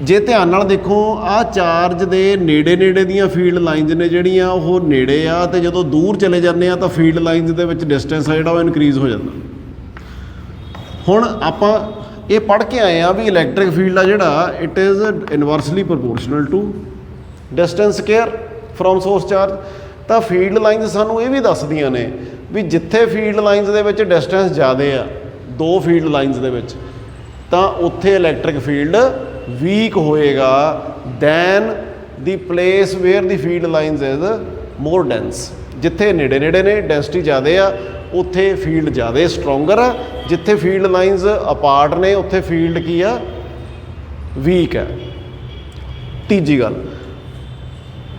ਜੇ ਧਿਆਨ ਨਾਲ ਦੇਖੋ ਆਹ ਚਾਰਜ ਦੇ ਨੇੜੇ ਦੀਆਂ ਫੀਲਡ ਲਾਈਨਸ ਨੇ ਜਿਹੜੀਆਂ ਉਹ ਨੇੜੇ ਆ, ਅਤੇ ਜਦੋਂ ਦੂਰ ਚਲੇ ਜਾਂਦੇ ਆ ਤਾਂ ਫੀਲਡ ਲਾਈਨਸ ਦੇ ਵਿੱਚ ਡਿਸਟੈਂਸ ਆ ਜਿਹੜਾ ਉਹ ਇਨਕਰੀਜ਼ ਹੋ ਜਾਂਦਾ। ਹੁਣ ਆਪਾਂ ਇਹ ਪੜ੍ਹ ਕੇ ਆਏ ਆ ਵੀ ਇਲੈਕਟ੍ਰਿਕ ਫੀਲਡ ਆ ਜਿਹੜਾ it is inversely proportional to distance square from source charge. ਤਾਂ ਫੀਲਡ ਲਾਈਨਸ ਸਾਨੂੰ ਇਹ ਵੀ ਦੱਸਦੀਆਂ ਨੇ ਵੀ ਜਿੱਥੇ ਫੀਲਡ ਲਾਈਨਸ ਦੇ ਵਿੱਚ ਡਿਸਟੈਂਸ ਜ਼ਿਆਦਾ ਆ ਦੋ ਫੀਲਡ ਲਾਈਨਸ ਦੇ ਵਿੱਚ, ਤਾਂ ਉੱਥੇ ਇਲੈਕਟ੍ਰਿਕ ਫੀਲਡ ਵੀਕ ਹੋਏਗਾ then the place wear the field lines is more dense. ਜਿੱਥੇ ਨੇੜੇ ਨੇ ਡੈਂਸਿਟੀ ਜ਼ਿਆਦਾ ਆ ਉੱਥੇ ਫੀਲਡ ਜ਼ਿਆਦਾ ਸਟਰੋਂਗਰ ਆ, ਜਿੱਥੇ ਫੀਲਡ ਲਾਈਨਸ ਅਪਾਰਟ ਨੇ ਉੱਥੇ ਫੀਲਡ ਕੀ ਆ ਵੀਕ ਹੈ। ਤੀਜੀ ਗੱਲ,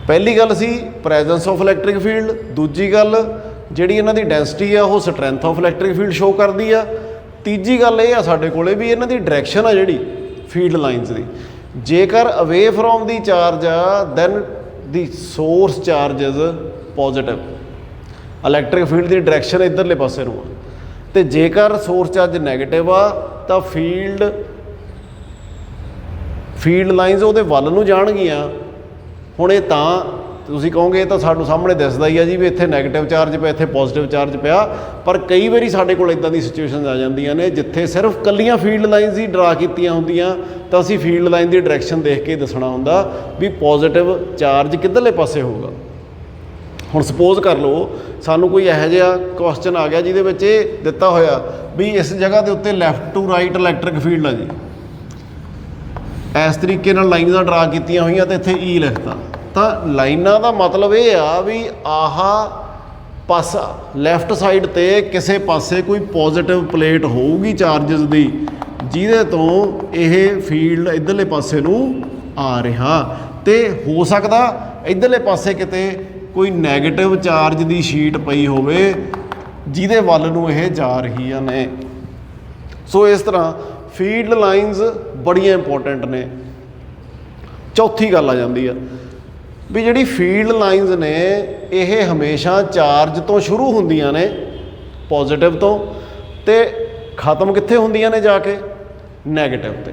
ਪਹਿਲੀ ਗੱਲ ਸੀ ਪ੍ਰੈਜੈਂਸ ਆਫ ਇਲੈਕਟ੍ਰਿਕ ਫੀਲਡ, ਦੂਜੀ ਗੱਲ ਜਿਹੜੀ ਇਹਨਾਂ ਦੀ ਡੈਂਸਿਟੀ ਆ ਉਹ strength of electric field show ਕਰਦੀ ਆ, ਤੀਜੀ ਗੱਲ ਇਹ ਆ ਸਾਡੇ ਕੋਲੇ ਵੀ ਇਹਨਾਂ ਦੀ ਡਾਇਰੈਕਸ਼ਨ ਆ ਜਿਹੜੀ ਫੀਲਡ ਲਾਈਨਸ ਦੀ, ਜੇਕਰ ਅਵੇ ਫਰੋਮ ਦੀ ਚਾਰਜ ਆ then the source charge is positive. Electric field the direction ਇੱਧਰਲੇ ਪਾਸੇ ਨੂੰ ਆ, ਅਤੇ ਜੇਕਰ ਸੋਰਸ ਚਾਰਜ ਨੈਗੇਟਿਵ ਆ ਤਾਂ ਫੀਲਡ ਲਾਈਨਸ ਉਹਦੇ ਵੱਲ ਨੂੰ ਜਾਣਗੀਆਂ। ਹੁਣ ਇਹ ਤਾਂ ਤੁਸੀਂ ਕਹੋਗੇ ਇਹ ਤਾਂ ਸਾਨੂੰ ਸਾਹਮਣੇ ਦਿਸਦਾ ਹੀ ਆ ਜੀ ਵੀ ਇੱਥੇ ਨੈਗੇਟਿਵ ਚਾਰਜ ਪਿਆ ਇੱਥੇ ਪੋਜ਼ਿਟਿਵ ਚਾਰਜ ਪਿਆ, ਪਰ ਕਈ ਵਾਰੀ ਸਾਡੇ ਕੋਲ ਇੱਦਾਂ ਦੀ ਸਿਚੁਏਸ਼ਨਸ ਆ ਜਾਂਦੀਆਂ ਨੇ ਜਿੱਥੇ ਸਿਰਫ ਇਕੱਲੀਆਂ ਫੀਲਡ ਲਾਈਨਸ ਹੀ ਡਰਾ ਕੀਤੀਆਂ ਹੁੰਦੀਆਂ, ਤਾਂ ਅਸੀਂ ਫੀਲਡ ਲਾਈਨ ਦੀ ਡਾਇਰੈਕਸ਼ਨ ਦੇਖ ਕੇ ਦੱਸਣਾ ਹੁੰਦਾ ਵੀ ਪੋਜ਼ਿਟਿਵ ਚਾਰਜ ਕਿੱਧਰਲੇ ਪਾਸੇ ਹੋਊਗਾ। ਹੁਣ ਸਪੋਜ਼ ਕਰ ਲਓ ਸਾਨੂੰ ਕੋਈ ਇਹੋ ਜਿਹਾ ਕੁਐਸਚਨ ਆ ਗਿਆ ਜਿਹਦੇ ਵਿੱਚ ਇਹ ਦਿੱਤਾ ਹੋਇਆ ਵੀ ਇਸ ਜਗ੍ਹਾ ਦੇ ਉੱਤੇ left to right electric field ਆ ਜੀ, ਇਸ ਤਰੀਕੇ ਨਾਲ ਲਾਈਨਾਂ ਡਰਾ ਕੀਤੀਆਂ ਹੋਈਆਂ ਅਤੇ ਇੱਥੇ ਈ ਲਿਖਤਾ। ਤਾਂ ਲਾਈਨਾਂ ਦਾ ਮਤਲਬ ਇਹ ਆ ਵੀ ਆਹ ਪਾਸਾ ਲੈਫਟ ਸਾਈਡ 'ਤੇ ਕਿਸੇ ਪਾਸੇ ਕੋਈ ਪੋਜ਼ਿਟਿਵ ਪਲੇਟ ਹੋਊਗੀ ਚਾਰਜਸ ਦੀ ਜਿਹਦੇ ਤੋਂ ਇਹ ਫੀਲਡ ਇੱਧਰਲੇ ਪਾਸੇ ਨੂੰ ਆ ਰਿਹਾ, ਅਤੇ ਹੋ ਸਕਦਾ ਇੱਧਰਲੇ ਪਾਸੇ ਕਿਤੇ ਕੋਈ ਨੈਗੇਟਿਵ ਚਾਰਜ ਦੀ ਸ਼ੀਟ ਪਈ ਹੋਵੇ ਜਿਹਦੇ ਵੱਲ ਨੂੰ ਇਹ ਜਾ ਰਹੀਆਂ ਨੇ। ਸੋ ਇਸ ਤਰ੍ਹਾਂ ਫੀਲਡ ਲਾਈਨਸ ਬੜੀਆਂ ਇੰਪੋਰਟੈਂਟ ਨੇ। चौथी गल आ जाती है भी जिहड़ी फील्ड लाइनस ने यह हमेशा चार्ज तो शुरू होंदियां ने पॉजिटिव तो ख़त्म कित्थे होंदियां ने जाके नैगेटिव ते।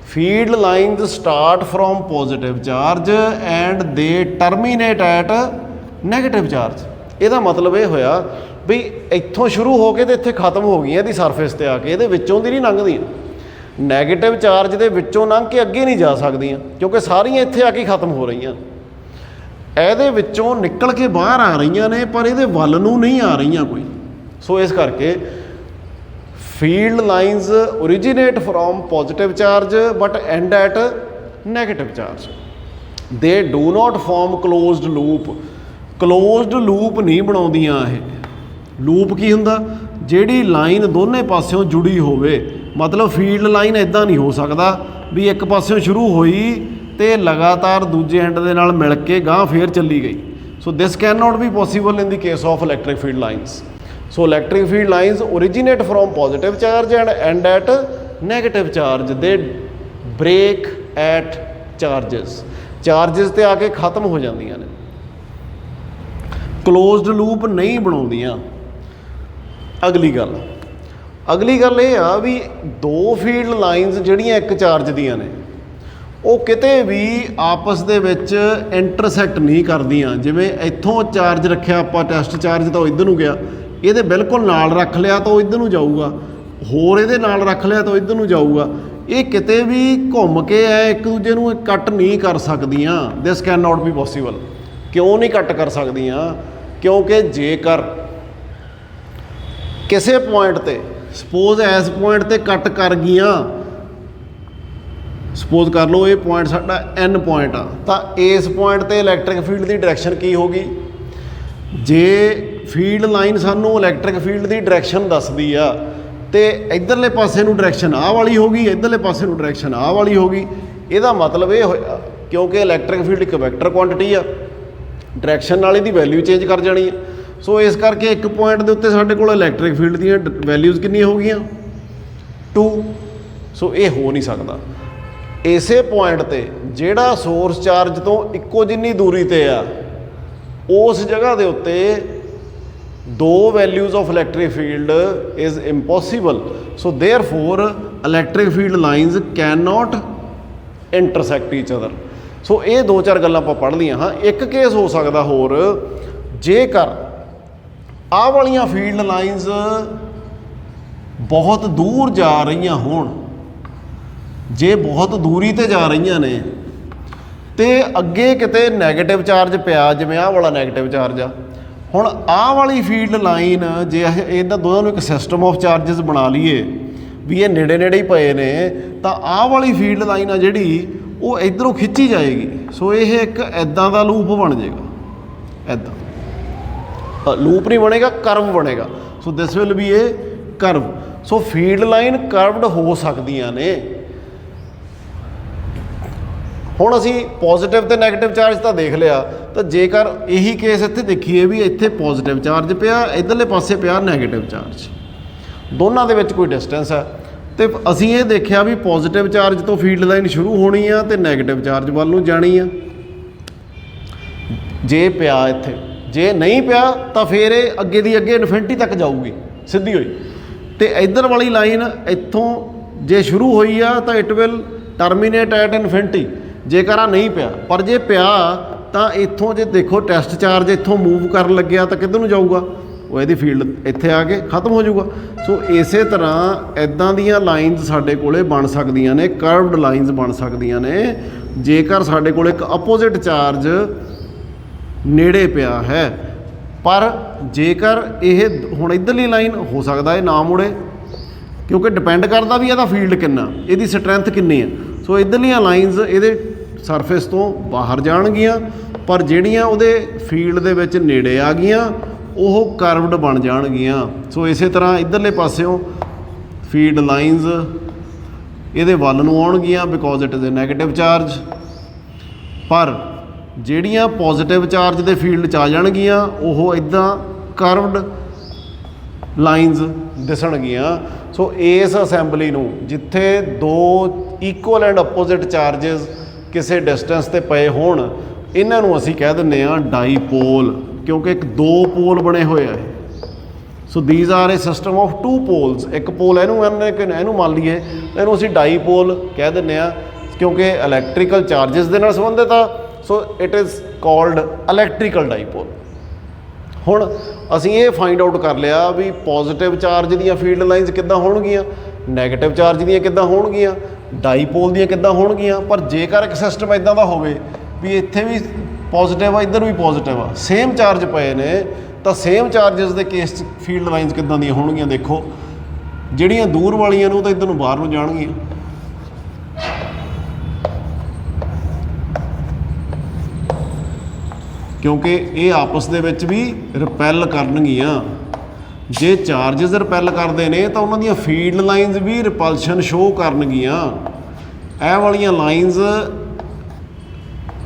Field lines start from positive charge and they terminate at negative charge. ਇਹਦਾ मतलब ये होया भी इत्थों शुरू हो के तो इत्थे खत्म हो गई ਇਹਦੀ सरफेस ते आके ਇਹਦੇ ਵਿੱਚੋਂ ਦੀ नहीं लंघदियां। नैगेटिव चार्ज ਦੇ ਵਿੱਚੋਂ लंघ के ਅੱਗੇ नहीं जा ਸਕਦੀਆਂ क्योंकि सारियां ਇੱਥੇ आके खत्म हो रहीਆਂ। ਇਹਦੇ ਵਿੱਚੋਂ निकल के बाहर आ रहीਆਂ ने पर ਇਹਦੇ ਵੱਲ ਨੂੰ नहीं आ रहीਆਂ कोई। सो इस करके field lines originate from positive charge but end at negative charge. They do not form closed loop. Closed loop नहीं बनाउंदियां। ਇਹ लूप की हुंदा ਜਿਹੜੀ लाइन दोने पासों जुड़ी होवे। मतलब फील्ड लाइन इदां नहीं हो सकता भी एक पासों शुरू हुई तो लगातार दूजे एंड दे नाल मिल के गांह फेर चली गई। So this can not be possible in the case of electric field lines. So electric field lines originate from positive charge and end at negative charge. They break at charges. Charges ते आके ख़त्म हो जांदियां ने। Closed loop नहीं बनाउंदियां। अगली गल ये आ भी दो फील्ड लाइनस जिहड़ियां एक चार्ज दियां ने ਉਹ किते भी आपस दे विच इंटरसैक्ट नहीं करदियां। जिवें इत्थों चार्ज रखिया आपां टेस्ट चार्ज तो इधर नूं गया, ਇਹਦੇ ਬਿਲਕੁਲ ਨਾਲ ਰੱਖ ਲਿਆ ਤਾਂ ਉਹ ਇੱਧਰ ਨੂੰ ਜਾਊਗਾ, ਹੋਰ ਇਹਦੇ ਨਾਲ ਰੱਖ ਲਿਆ ਤਾਂ ਇੱਧਰ ਨੂੰ ਜਾਊਗਾ। ਇਹ ਕਿਤੇ ਵੀ ਘੁੰਮ ਕੇ ਇੱਕ ਦੂਜੇ ਨੂੰ ਕੱਟ ਨਹੀਂ ਕਰ ਸਕਦੀਆਂ। ਦਿਸ ਕੈਨ ਨਾਟ ਬੀ ਪੋਸੀਬਲ। ਕਿਉਂ ਨਹੀਂ ਕੱਟ ਕਰ ਸਕਦੀਆਂ? ਕਿਉਂਕਿ ਜੇਕਰ ਕਿਸੇ ਪੁਆਇੰਟ ਤੇ ਸਪੋਜ਼ ਇਸ ਪੁਆਇੰਟ ਤੇ ਕੱਟ ਕਰ ਗਈਆਂ, ਸਪੋਜ਼ ਕਰ ਲਓ ਇਹ ਪੁਆਇੰਟ ਸਾਡਾ ਐਨ ਪੁਆਇੰਟ ਆ, ਤਾਂ ਇਸ ਪੁਆਇੰਟ ਤੇ ਇਲੈਕਟ੍ਰਿਕ ਫੀਲਡ ਦੀ ਡਾਇਰੈਕਸ਼ਨ ਕੀ ਹੋਗੀ? ਜੇ फील्ड लाइन सानू इलैक्ट्रिक फील्ड की डायरैक्शन दसदी आ तो इधरले पासे नूं डायरैक्शन आ वाली होगी, इधरले पासे नूं डायरैक्शन आ वाली होगी। ਇਹਦਾ मतलब ये होया क्योंकि इलैक्ट्रिक फील्ड एक वैक्टर क्वांटिटी आ, डायरैक्शन नाल इहदी वैल्यू चेंज कर जानी है। सो इस करके एक पॉइंट के उत्ते साडे कोल इलैक्ट्रिक फील्ड दी वैल्यूज़ कितनी हो गई? 2। सो ये हो नहीं सकता। इसे पॉइंट ते जिहड़ा सोर्स चार्ज तो इक्को जिन्नी दूरी ते आ उस जगह के उत्ते दो values of electric field is impossible. So therefore electric field lines can not intersect each other. So ये दो चार गल्लां आपां पढ़ लईआं। हाँ, एक केस हो सकता होर, जेकर आह वालियां फील्ड लाइनस बहुत दूर जा रही होण, जे बहुत दूरी ते जा रही ने तो अगे किते नैगेटिव चार्ज पिया, जिवें आह वाला नैगेटिव चार्ज आ। हुण आह वाली फील्ड लाइन जे इन्हां दोनों नूं एक सिस्टम ऑफ चार्जिस बना लीए भी ये नेड़े नेड़े ही पे ने, तो आह वाली फील्ड लाइन आ जिहड़ी वो इधरों खिंची जाएगी। सो ये एक इदां दा लूप बन जाएगा, इदां लूप नहीं बनेगा, कर्व बनेगा। So this will be A curve. So field line curved हो सकदियां ने। ਹੁਣ ਅਸੀਂ पॉजिटिव ਤੇ नैगेटिव चार्ज ਤਾਂ देख लिया, तो जेकर यही केस इत्थे देखिए भी इत्थे पॉजिटिव चार्ज पिया, इधरले पासे पिया नैगेटिव चार्ज, दोनों दे विच कोई डिस्टेंस है, तो असीं ये देखिया भी पॉजिटिव चार्ज तो फील्ड लाइन शुरू होनी आ तो नैगेटिव चार्ज वाल नूं जानी आ। जे पिया इत्थे, जे नहीं पिया तो फिर ये अगे दी अगे इन्फिनिटी तक जाऊगी सीधी हुई। तो इधर वाली लाइन इत्थों जे शुरू हुई आ तो it will terminate at infinity. जेकर आ नहीं पिया, पर जे पिया तो इत्थों जे देखो टेस्ट चार्ज इत्थों मूव कर लग्या तो किधर नूं जाऊगा? वो इहदी फील्ड इत्थे आके खत्म हो जाऊगा। सो इस तरह इदां दियां लाइनस साडे कोले बन सकदियां ने, कर्वड लाइनस बन सकदियां ने जेकर साडे कोले एक अपोजिट चार्ज नेड़े पिया है। पर जेकर ये हुण इधरली लाइन हो सकता है ना मुड़े, क्योंकि डिपेंड करता भी इहदा फील्ड कितना, इहदी स्ट्रैंथ कितनी है। सो इधरलियां लाइनस इहदे सरफेस तो बाहर जाणगियां, पर जिहड़ियां उहदे फील्ड दे विच नेड़े आ गईयां ਉਹ ਕਰਵਡ बन जाणगियां। सो इस तरह इधरले पासियों फील्ड लाइनस ਇਹਦੇ ਵੱਲ ਨੂੰ ਆਉਣਗੀਆਂ because it is a negative charge, ਪਰ ਜਿਹੜੀਆਂ ਪੋਜ਼ਿਟਿਵ ਚਾਰਜ ਦੇ ਫੀਲਡ 'ਚ ਆ ਜਾਣਗੀਆਂ ਉਹ ਇੱਦਾਂ ਕਰਵਡ ਲਾਈਨਸ ਦਿਸਣਗੀਆਂ। ਸੋ ਇਸ ਅਸੈਂਬਲੀ ਨੂੰ ਜਿੱਥੇ ਦੋ ਇਕੁਅਲ ਐਂਡ ਅਪੋਜ਼ਿਟ ਚਾਰਜਸ ਕਿਸੇ ਡਿਸਟੈਂਸ ਤੇ ਪਏ ਹੋਣ, ਇਹਨਾਂ ਨੂੰ ਅਸੀਂ ਕਹਿ ਦਿੰਦੇ ਆ ਡਾਈਪੋਲ, ਕਿਉਂਕਿ ਇੱਕ ਦੋ ਪੋਲ ਬਣੇ ਹੋਏ ਆ। So these are a system of two poles. ਇੱਕ ਪੋਲ ਇਹਨੂੰ ਮੰਨ ਲਈਏ, ਇਹਨੂੰ ਅਸੀਂ ਡਾਈਪੋਲ ਕਹਿ ਦਿੰਦੇ ਆ, ਕਿਉਂਕਿ ਇਲੈਕਟ੍ਰੀਕਲ ਚਾਰजेस ਦੇ ਨਾਲ ਸੰਬੰਧਿਤ ਆ। So it is called electrical dipole. ਹੁਣ ਅਸੀਂ ਇਹ ਫਾਈਂਡ ਆਊਟ ਕਰ ਲਿਆ ਵੀ ਪੋਜ਼ਿਟਿਵ ਚਾਰਜ ਦੀਆਂ ਫੀਲਡ ਲਾਈਨਸ ਕਿੱਦਾਂ ਹੋਣਗੀਆਂ, ਨੈਗੇਟਿਵ ਚਾਰਜ ਦੀਆਂ ਕਿੱਦਾਂ ਹੋਣਗੀਆਂ, ਡਾਈਪੋਲ ਦੀਆਂ ਕਿੱਦਾਂ ਹੋਣਗੀਆਂ। ਪਰ ਜੇਕਰ ਇੱਕ ਸਿਸਟਮ ਇੱਦਾਂ ਦਾ ਹੋਵੇ ਵੀ ਇੱਥੇ ਵੀ ਪੋਜ਼ਿਟਿਵ ਆ, ਇੱਧਰ ਵੀ ਪੋਜ਼ਿਟਿਵ ਆ, ਸੇਮ ਚਾਰਜ ਪਏ ਨੇ, ਤਾਂ ਸੇਮ ਚਾਰजेस ਦੇ ਕੇਸ 'ਚ ਫੀਲਡ ਲਾਈਨਸ ਕਿੱਦਾਂ ਦੀਆਂ ਹੋਣਗੀਆਂ। ਦੇਖੋ ਜਿਹੜੀਆਂ ਦੂਰ ਵਾਲੀਆਂ ਨੇ ਉਹ ਤਾਂ ਇੱਧਰ ਨੂੰ ਬਾਹਰ ਨੂੰ ਜਾਣਗੀਆਂ, ਕਿਉਂਕਿ ਇਹ ਆਪਸ ਦੇ ਵਿੱਚ ਵੀ ਰਿਪੈਲ ਕਰਨਗੀਆਂ। ਜੇ ਚਾਰजेस ਰਿਪੈਲ ਕਰਦੇ ਨੇ ਤਾਂ ਉਹਨਾਂ ਦੀਆਂ ਫੀਲਡ ਲਾਈਨਸ ਵੀ ਰਿਪਲਸ਼ਨ ਸ਼ੋ ਕਰਨਗੀਆਂ। ਇਹ ਵਾਲੀਆਂ ਲਾਈਨਸ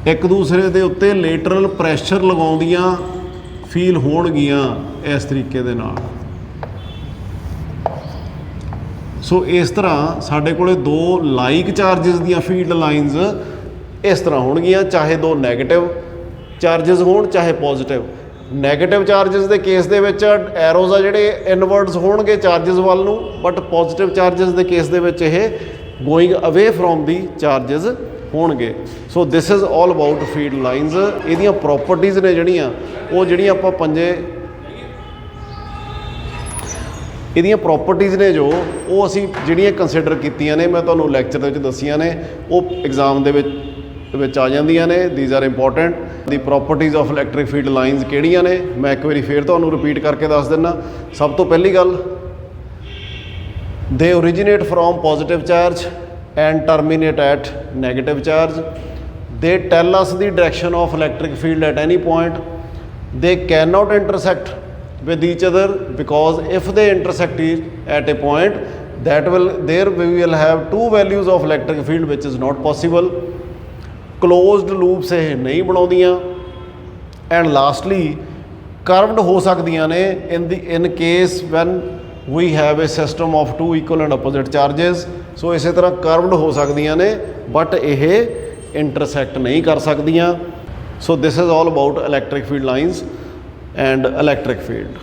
ਇੱਕ ਦੂਸਰੇ ਦੇ ਉੱਤੇ ਲੇਟਰਲ ਪ੍ਰੈਸ਼ਰ ਲਗਾਉਂਦੀਆਂ ਫੀਲ ਹੋਣਗੀਆਂ ਇਸ ਤਰੀਕੇ ਦੇ ਨਾਲ। ਸੋ ਇਸ ਤਰ੍ਹਾਂ ਸਾਡੇ ਕੋਲੇ ਦੋ ਲਾਈਕ ਚਾਰजेस ਦੀਆਂ ਫੀਲਡ ਲਾਈਨਸ ਇਸ ਤਰ੍ਹਾਂ ਹੋਣਗੀਆਂ, ਚਾਹੇ ਦੋ ਨੈਗੇਟਿਵ ਚਾਰजेस ਹੋਣ ਚਾਹੇ ਪੋਜ਼ਿਟਿਵ। ਨੈਗੇਟਿਵ ਚਾਰजेस ਦੇ ਕੇਸ ਦੇ ਵਿੱਚ ਐਰੋਜ਼ ਆ ਜਿਹੜੇ ਇਨਵਰਡਸ ਹੋਣਗੇ ਚਾਰजेस ਵੱਲ ਨੂੰ, ਬਟ ਪੋਜ਼ਿਟਿਵ ਚਾਰजेस ਦੇ ਕੇਸ ਦੇ ਵਿੱਚ ਇਹ going away from the charges ਹੋਣਗੇ। So this is all about field lines. ਇਹਦੀਆਂ ਪ੍ਰੋਪਰਟੀਜ਼ ਨੇ ਜਿਹੜੀਆਂ ਆਪਾਂ ਇਹਦੀਆਂ ਪ੍ਰੋਪਰਟੀਜ਼ ਨੇ ਉਹ ਅਸੀਂ ਜਿਹੜੀਆਂ ਕੰਸੀਡਰ ਕੀਤੀਆਂ ਨੇ, ਮੈਂ ਤੁਹਾਨੂੰ ਲੈਕਚਰ ਦੇ ਵਿੱਚ ਦੱਸੀਆਂ ਨੇ, ਉਹ ਐਗਜ਼ਾਮ ਦੇ ਵਿੱਚ ਆ ਜਾਂਦੀਆਂ ਨੇ। These are important. The properties of electric field lines ਕਿਹੜੀਆਂ ਨੇ, ਮੈਂ ਇੱਕ ਵਾਰੀ ਫੇਰ ਤੁਹਾਨੂੰ ਰਿਪੀਟ ਕਰਕੇ ਦੱਸ ਦਿੰਦਾ। ਸਭ ਤੋਂ ਪਹਿਲੀ ਗੱਲ, they originate from positive charge and terminate at negative charge. They tell us the direction of electric field at any point. They cannot intersect with each other, because if they intersect at a point, there we will have two values of electric field, which is not possible. Closed loops ਇਹ ਨਹੀਂ ਬਣਾਉਂਦੀਆਂ। and lastly curved ਹੋ ਸਕਦੀਆਂ ਨੇ in case when we have a system of two equal and opposite charges. ਸੋ ਇਸੇ ਤਰ੍ਹਾਂ curved ਹੋ ਸਕਦੀਆਂ ਨੇ, ਬਟ ਇਹ ਇੰਟਰਸੈਕਟ ਨਹੀਂ ਕਰ ਸਕਦੀਆਂ। So this is all about electric field lines and electric field.